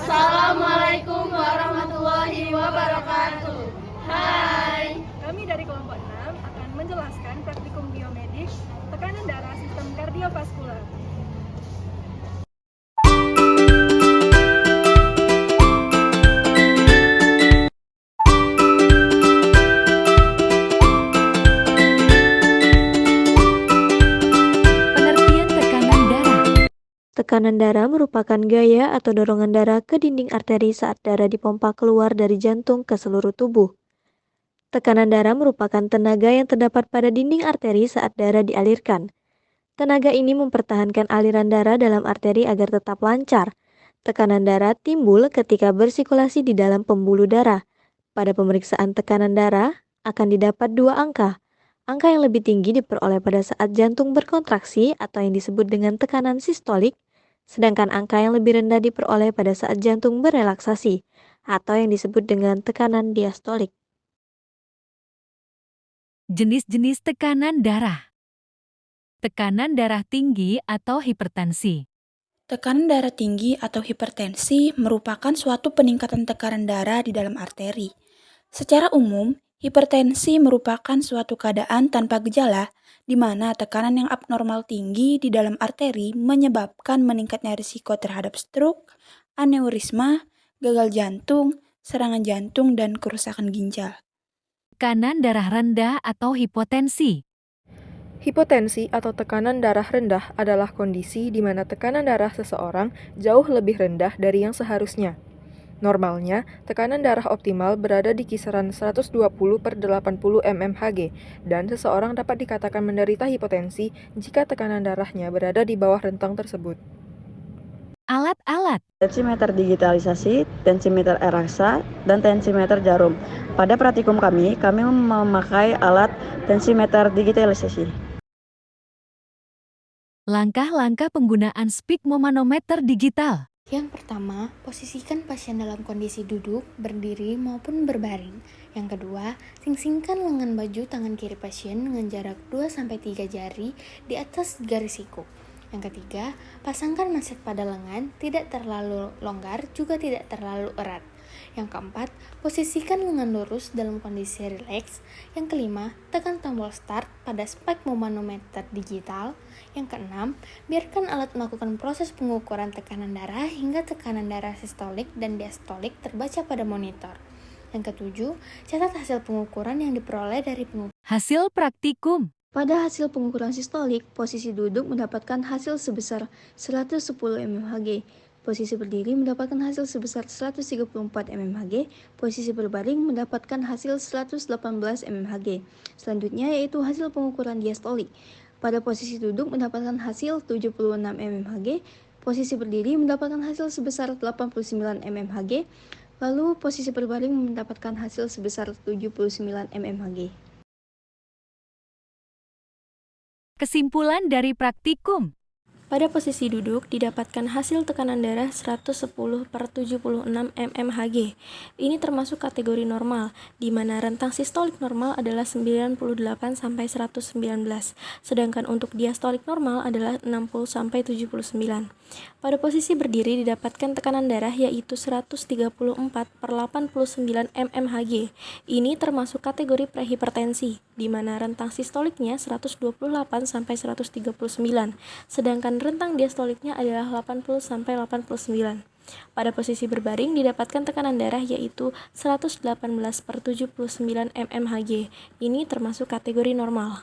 Assalamualaikum warahmatullahi wabarakatuh. Hai. Kami dari kelompok 6 akan menjelaskan praktikum biomedik tekanan darah sistem kardiovaskular. Pengertian tekanan darah. Tekanan darah merupakan gaya atau dorongan darah ke dinding arteri saat darah dipompa keluar dari jantung ke seluruh tubuh. Tekanan darah merupakan tenaga yang terdapat pada dinding arteri saat darah dialirkan. Tenaga ini mempertahankan aliran darah dalam arteri agar tetap lancar. Tekanan darah timbul ketika bersirkulasi di dalam pembuluh darah. Pada pemeriksaan tekanan darah, akan didapat dua angka. Angka yang lebih tinggi diperoleh pada saat jantung berkontraksi atau yang disebut dengan tekanan sistolik, sedangkan angka yang lebih rendah diperoleh pada saat jantung berelaksasi atau yang disebut dengan tekanan diastolik. Jenis-jenis tekanan darah. Tekanan darah tinggi atau hipertensi. Tekanan darah tinggi atau hipertensi merupakan suatu peningkatan tekanan darah di dalam arteri. Secara umum, hipertensi merupakan suatu keadaan tanpa gejala di mana tekanan yang abnormal tinggi di dalam arteri menyebabkan meningkatnya risiko terhadap stroke, aneurisma, gagal jantung, serangan jantung, dan kerusakan ginjal. Tekanan darah rendah atau hipotensi. Hipotensi atau tekanan darah rendah adalah kondisi di mana tekanan darah seseorang jauh lebih rendah dari yang seharusnya. Normalnya, tekanan darah optimal berada di kisaran 120/80 mmHg dan seseorang dapat dikatakan menderita hipotensi jika tekanan darahnya berada di bawah rentang tersebut. Alat-alat. Tensimeter digitalisasi, tensimeter raksa, dan tensimeter jarum. Pada praktikum kami memakai alat tensimeter digitalisasi. Langkah-langkah penggunaan sphygmomanometer digital. Yang pertama, posisikan pasien dalam kondisi duduk, berdiri, maupun berbaring. Yang kedua, sing-singkan lengan baju tangan kiri pasien dengan jarak 2-3 jari di atas garis siku. Yang ketiga, pasangkan manset pada lengan, tidak terlalu longgar, juga tidak terlalu erat. Yang keempat, posisikan lengan lurus dalam kondisi rileks. Yang kelima, tekan tombol start pada sphygmomanometer digital. Yang keenam, biarkan alat melakukan proses pengukuran tekanan darah hingga tekanan darah sistolik dan diastolik terbaca pada monitor. Yang ketujuh, catat hasil pengukuran yang diperoleh dari pengukuran. Hasil praktikum. Pada hasil pengukuran sistolik, posisi duduk mendapatkan hasil sebesar 110 mmHg. Posisi berdiri mendapatkan hasil sebesar 134 mmHg. Posisi berbaring mendapatkan hasil 118 mmHg. Selanjutnya yaitu hasil pengukuran diastolik. Pada posisi duduk mendapatkan hasil 76 mmHg. Posisi berdiri mendapatkan hasil sebesar 89 mmHg. Lalu posisi berbaring mendapatkan hasil sebesar 79 mmHg. Kesimpulan dari praktikum. Pada posisi duduk, didapatkan hasil tekanan darah 110/76 mmHg. Ini termasuk kategori normal, di mana rentang sistolik normal adalah 98-119, sedangkan untuk diastolik normal adalah 60-79. Pada posisi berdiri didapatkan tekanan darah yaitu 134/89 mmHg. Ini termasuk kategori prehipertensi, di mana rentang sistoliknya 128-139, sedangkan rentang diastoliknya adalah 80-89. Pada posisi berbaring didapatkan tekanan darah yaitu 118/79 mmHg. Ini termasuk kategori normal.